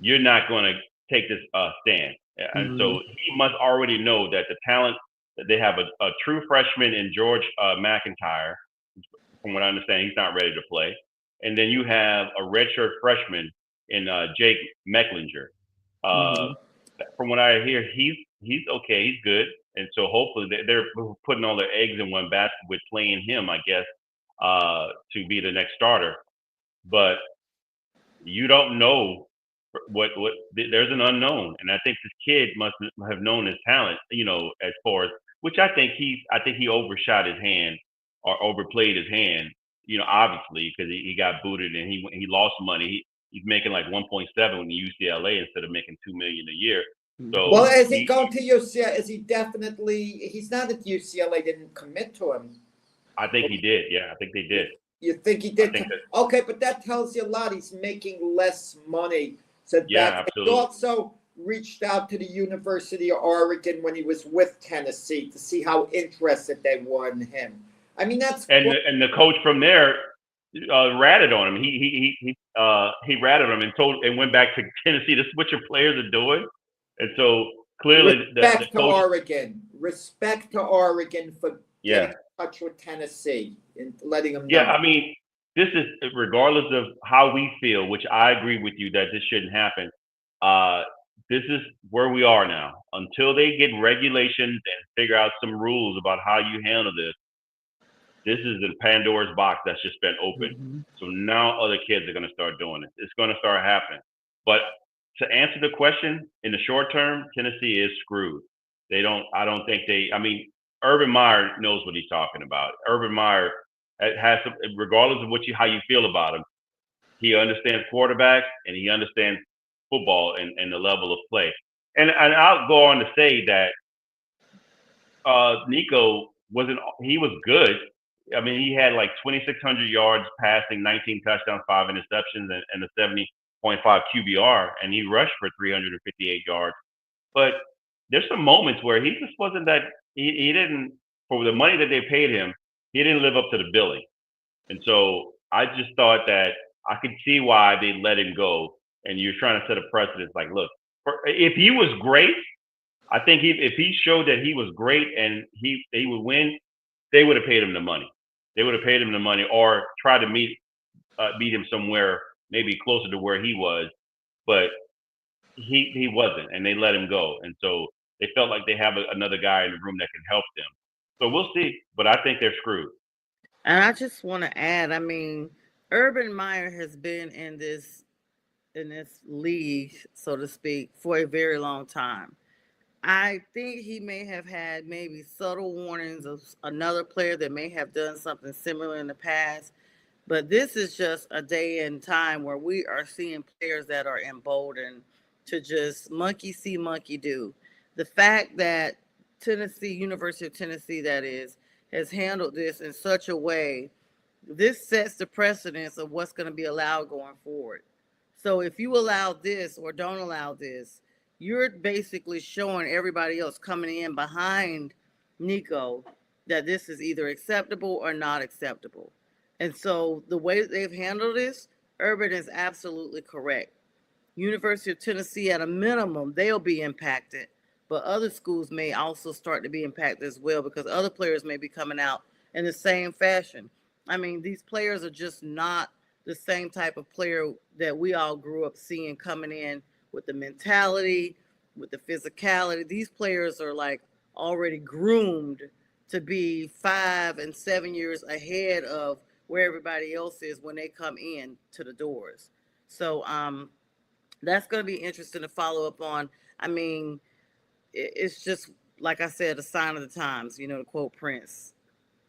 you're not going to take this stand. And so he must already know that the talent, that they have a true freshman in George McIntyre. From what I understand, he's not ready to play. And then you have a redshirt freshman in Jake Mecklinger. From what I hear, he's okay, he's good. And so hopefully they're putting all their eggs in one basket with playing him, I guess, to be the next starter. But you don't know what there's an unknown, and I think this kid must have known his talent, as far as, which I think he overshot his hand or overplayed his hand, obviously, because he got booted and he lost money. He's making like 1.7 in UCLA instead of making $2 million a year. So well, is he going to UCLA? Is he definitely? He's not at UCLA. Didn't commit to him. I think he did. Yeah, I think they did. You think he did? Okay, but that tells you a lot. He's making less money. So yeah, absolutely. He also reached out to the University of Oregon when he was with Tennessee to see how interested they were in him. I mean, that's and the coach from there ratted on him. He ratted on him and went back to Tennessee. This is what your players are doing, and so clearly respect to Oregon for getting in touch with Tennessee and letting them know. Yeah, I mean, this is regardless of how we feel, which I agree with you that this shouldn't happen. This is where we are now. Until they get regulations and figure out some rules about how you handle this, this is the Pandora's box that's just been opened. So now other kids are going to start doing it. It's going to start happening. But to answer the question, in the short term, Tennessee is screwed. I don't think Urban Meyer knows what he's talking about. Urban Meyer has, regardless of how you feel about him, he understands quarterbacks and he understands football and the level of play. And I'll go on to say that Nico he was good. I mean, he had like 2,600 yards passing, 19 touchdowns, 5 interceptions, and a 70.5 QBR, and he rushed for 358 yards. But there's some moments where he just wasn't that. He didn't, for the money that they paid him, he didn't live up to the billing. And so I just thought that I could see why they let him go. And you're trying to set a precedent. Like, look, if he was great, I think if he showed that he was great and he would win, they would have paid him the money. They would have paid him the money or try to meet him somewhere maybe closer to where he was. But he wasn't, and they let him go. And so they felt like they have another guy in the room that can help them. So we'll see. But I think they're screwed. And I just want to add, Urban Meyer has been in this league, so to speak, for a very long time. I think he may have had maybe subtle warnings of another player that may have done something similar in the past. But this is just a day and time where we are seeing players that are emboldened to just monkey see, monkey do. The fact that University of Tennessee, that is, has handled this in such a way, this sets the precedence of what's going to be allowed going forward. So if you allow this or don't allow this, you're basically showing everybody else coming in behind Nico that this is either acceptable or not acceptable. And so the way they've handled this, Urban is absolutely correct. University of Tennessee, at a minimum, they'll be impacted, but other schools may also start to be impacted as well because other players may be coming out in the same fashion. These players are just not the same type of player that we all grew up seeing coming in with the mentality, with the physicality. These players are like already groomed to be 5 and 7 years ahead of where everybody else is when they come in to the doors. So that's going to be interesting to follow up on. I mean, it's just like I said, a sign of the times, to quote Prince.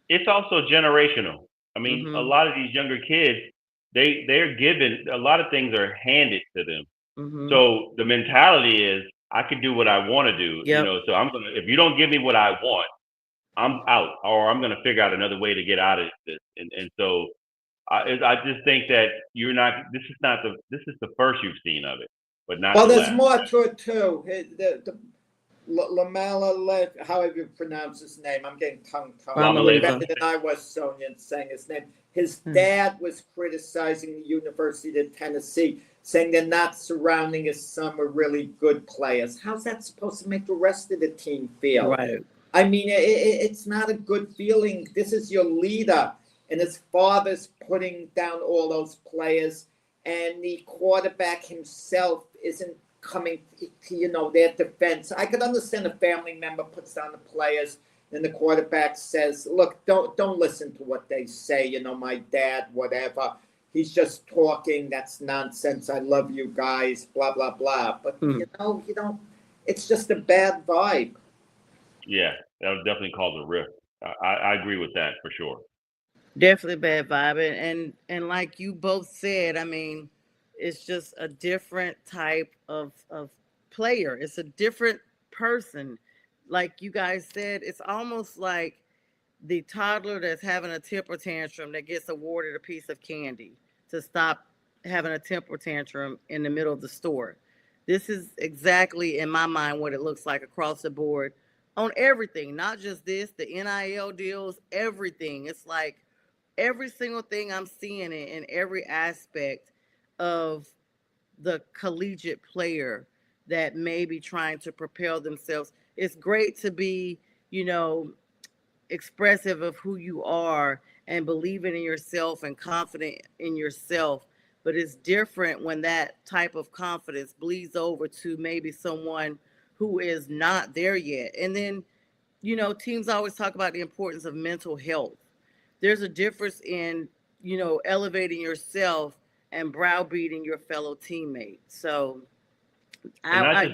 It's also generational. I mean, a Mm-hmm. lot of these younger kids, they're given a lot of things are handed to them. Mm-hmm. So the mentality is, I can do what I want to do. Yep. So if you don't give me what I want, I'm out, or I'm gonna figure out another way to get out of this. And so I just think that this is the first you've seen of it, but not Well, the there's last. more to it too. The Lamela, however you pronounce his name, I'm getting tongue-tied. Lamaleva. Better than I was, Sonia, in saying his name. His dad was criticizing the University of Tennessee, saying they're not surrounding his son with really good players. How's that supposed to make the rest of the team feel? Right. I mean, it's not a good feeling. This is your leader, and his father's putting down all those players, and the quarterback himself isn't coming to their defense. I could understand a family member puts down the players, and the quarterback says, "Look, don't listen to what they say. My dad, whatever. He's just talking. That's nonsense. I love you guys. Blah blah blah." But you don't. It's just a bad vibe. Yeah, that would definitely cause a rift. I agree with that for sure. Definitely bad vibe. And like you both said, I mean, it's just a different type of player. It's a different person. Like you guys said, it's almost like the toddler that's having a temper tantrum that gets awarded a piece of candy to stop having a temper tantrum in the middle of the store. This is exactly, in my mind, what it looks like across the board on everything, not just this, the NIL deals, everything. It's like every single thing I'm seeing it in every aspect of the collegiate player that may be trying to propel themselves. It's great to be, expressive of who you are and believing in yourself and confident in yourself. But it's different when that type of confidence bleeds over to maybe someone who is not there yet. And then, teams always talk about the importance of mental health. There's a difference in, elevating yourself and browbeating your fellow teammates. So, I'm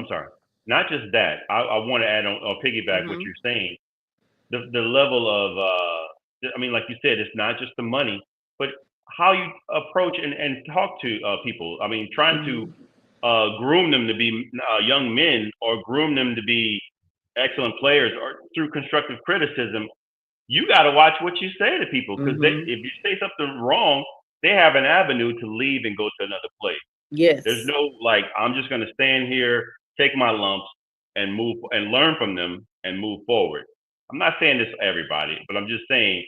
sorry. Not just that. I want to add on or piggyback what you're saying. The level of, like you said, it's not just the money, but how you approach and talk to people. I mean, trying to groom them to be young men or groom them to be excellent players or through constructive criticism. You got to watch what you say to people because if you say something wrong, they have an avenue to leave and go to another place. Yes. There's no I'm just going to stand here, take my lumps, and move and learn from them and move forward. I'm not saying this to everybody, but I'm just saying,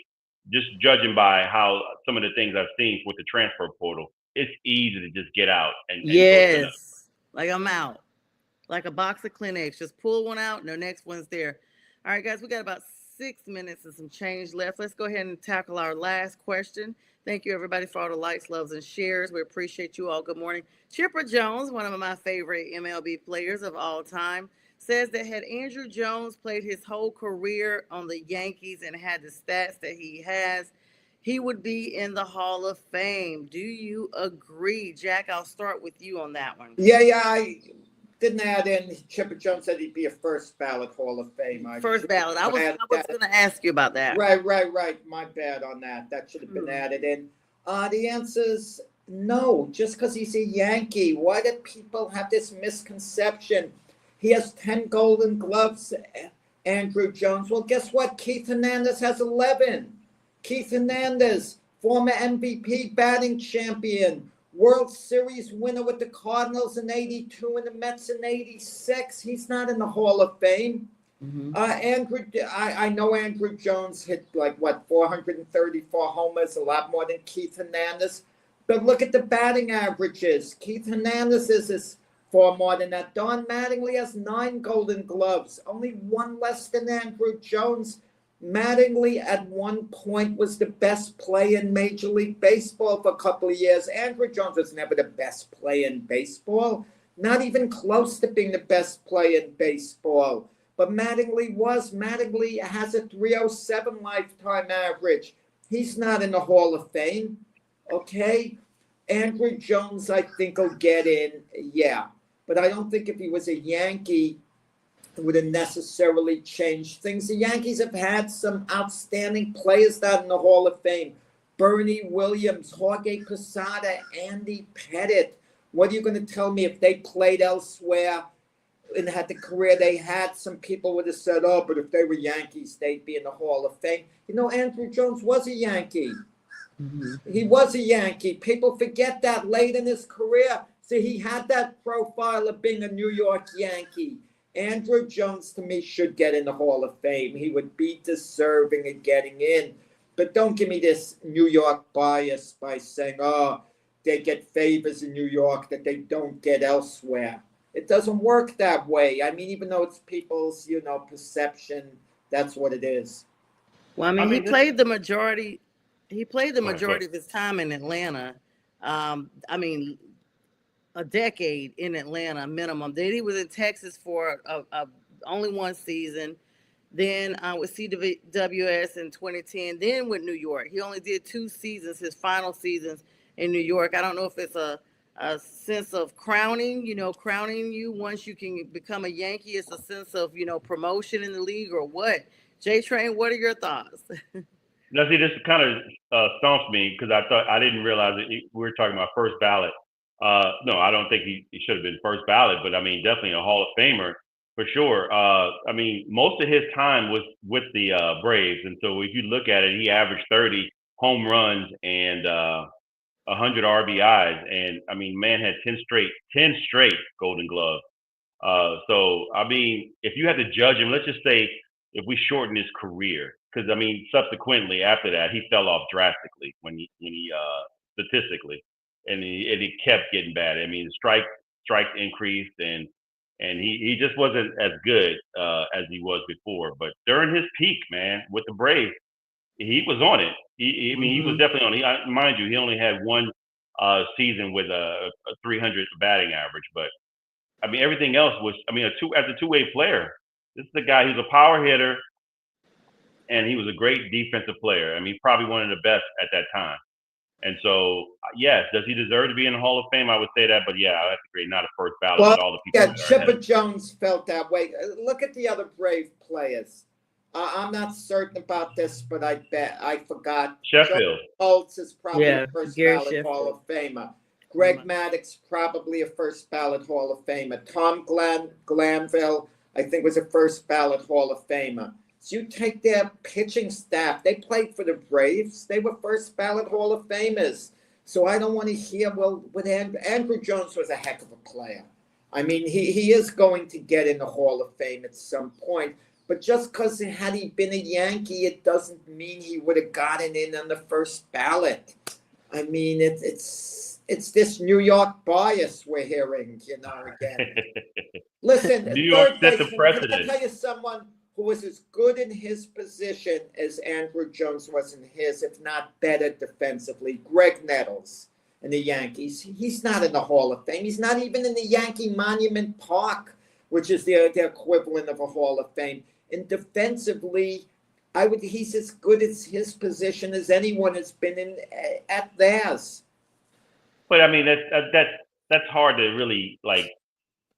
just judging by how some of the things I've seen with the transfer portal, it's easy to just get out and yes, like I'm out, like a box of Kleenex. Just pull one out, and the next one's there. All right, guys, we got about 6 minutes and some change left. Let's go ahead and tackle our last question. Thank you, everybody, for all the likes, loves, and shares. We appreciate you all. Good morning. Chipper Jones, one of my favorite MLB players of all time, says that had Andrew Jones played his whole career on the Yankees and had the stats that he has, he would be in the Hall of Fame. Do you agree? Jack, I'll start with you on that one. Yeah, I didn't add in. Chipper Jones said he'd be a first ballot Hall of Fame. First ballot. I was going to ask you about that. Right. My bad on that. That should have been added in. The answer is no. Just because he's a Yankee, why do people have this misconception? He has 10 Golden Gloves, Andrew Jones. Well, guess what? Keith Hernandez has 11. Keith Hernandez, former MVP batting champion, World Series winner with the Cardinals in 82 and the Mets in 86. He's not in the Hall of Fame. I know Andrew Jones hit 434 homers, a lot more than Keith Hernandez. But look at the batting averages. Keith Hernandez is 4 more than that. Don Mattingly has 9 Golden Gloves, only 1 less than Andrew Jones. Mattingly at one point was the best player in Major League Baseball for a couple of years. Andrew Jones was never the best player in baseball, not even close to being the best player in baseball. But Mattingly was. Mattingly has a 307 lifetime average. He's not in the Hall of Fame. Okay. Andrew Jones, I think, will get in. Yeah. But I don't think if he was a Yankee, it would have necessarily changed things. The Yankees have had some outstanding players that are in the Hall of Fame. Bernie Williams, Jorge Posada, Andy Pettitte. What are you going to tell me if they played elsewhere and had the career they had? Some people would have said, oh, but if they were Yankees, they'd be in the Hall of Fame. You know, Andrew Jones was a Yankee. He was a Yankee. People forget that late in his career. So he had that profile of being a New York Yankee. Andrew Jones, to me, should get in the Hall of Fame. He would be deserving of getting in. But don't give me this New York bias by saying, oh, they get favors in New York that they don't get elsewhere. It doesn't work that way. I mean, even though it's people's, perception, that's what it is. Well, I mean, he played the majority of his time in Atlanta. I mean, a decade in Atlanta minimum. Then he was in Texas for only one season. Then with CWS in 2010. Then with New York. He only did 2 seasons, his final seasons in New York. I don't know if it's a sense of crowning you once you can become a Yankee. It's a sense of, promotion in the league or what? J-Train, what are your thoughts? Now, see, this kind of stumps me because I didn't realize that we were talking about first ballot. No, I don't think he should have been first ballot, but I mean, definitely a Hall of Famer for sure. I mean, most of his time was with the Braves. And so if you look at it, he averaged 30 home runs and 100 RBIs. And I mean, man had 10 straight Golden Gloves. So, I mean, if you had to judge him, let's just say if we shorten his career, because I mean, subsequently after that, he fell off drastically when he statistically, and he kept getting bad. I mean, strikes increased, and he just wasn't as good as he was before. But during his peak, man, with the Braves, he was on it. He was definitely on it. Mind you, he only had one season with a 300 batting average, but I mean, everything else was. I mean, as a two-way player, this is the guy who's a power hitter. And he was a great defensive player. I mean, probably one of the best at that time. And so, yes, does he deserve to be in the Hall of Fame? I would say that, but yeah, I have to agree, not a first ballot with all the people. Yeah, Chipper Jones felt that way. Look at the other Brave players. I'm not certain about this, but I forgot. Sheffield. Holtz is probably a first Gary ballot Sheffield. Hall of Famer. Greg Maddux, probably a first ballot Hall of Famer. Tom Glanville, I think, was a first ballot Hall of Famer. So you take their pitching staff. They played for the Braves. They were first ballot Hall of Famers. So I don't want to hear, with Andrew Jones was a heck of a player. I mean, he is going to get in the Hall of Fame at some point. But just because had he been a Yankee, it doesn't mean he would have gotten in on the first ballot. I mean, it's this New York bias we're hearing, again. Listen, New York set the precedent. Can I tell you someone who was as good in his position as Andrew Jones was in his, if not better defensively? Greg Nettles in the Yankees. He's not in the Hall of Fame. He's not even in the Yankee Monument Park, which is their equivalent of a Hall of Fame. And defensively, he's as good as his position as anyone has been in at theirs. But I mean, that's hard to really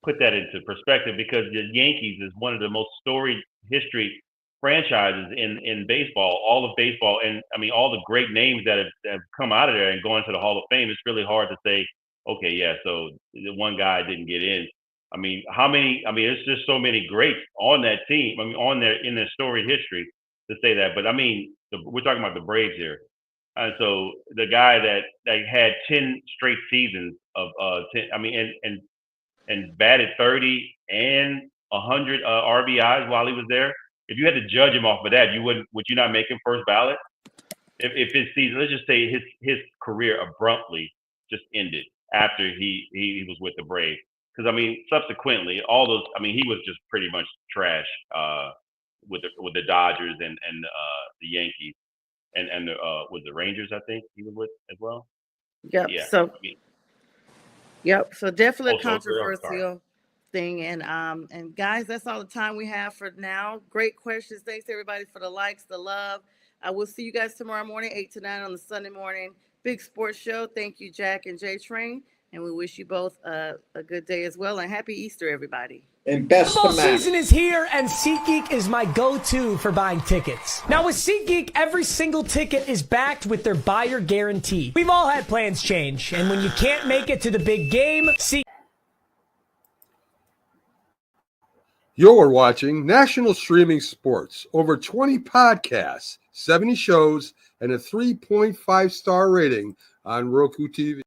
put that into perspective because the Yankees is one of the most storied history franchises in baseball, all of baseball. And I mean, all the great names that have come out of there and gone to the Hall of Fame, it's really hard to say, okay, yeah, so the one guy didn't get in. I mean, it's just so many greats on that team. I mean, in their storied history to say that. But I mean, we're talking about the Braves here. And so the guy that had 10 straight seasons of 10, I mean, and batted 30 and 100 RBIs while he was there. If you had to judge him off of that, would you not make him first ballot? If his season, let's just say his career abruptly just ended after he was with the Braves. Because I mean, subsequently, all those, I mean, he was just pretty much trash with the Dodgers and the Yankees and with the Rangers, I think he was with as well. Yep. Yeah. So. I mean, Yep. So definitely a Also, controversial thing. And guys, that's all the time we have for now. Great questions. Thanks everybody for the likes, the love. I will see you guys tomorrow morning, 8 to 9 on the Sunday morning Big Sports Show. Thank you, Jack and J Train. And we wish you both a good day as well. And happy Easter, everybody. And best Football of luck. season is here, and SeatGeek is my go-to for buying tickets. Now, with SeatGeek, every single ticket is backed with their buyer guarantee. We've all had plans change, and when you can't make it to the big game, You're watching National Streaming Sports. Over 20 podcasts, 70 shows, and a 3.5-star rating on Roku TV.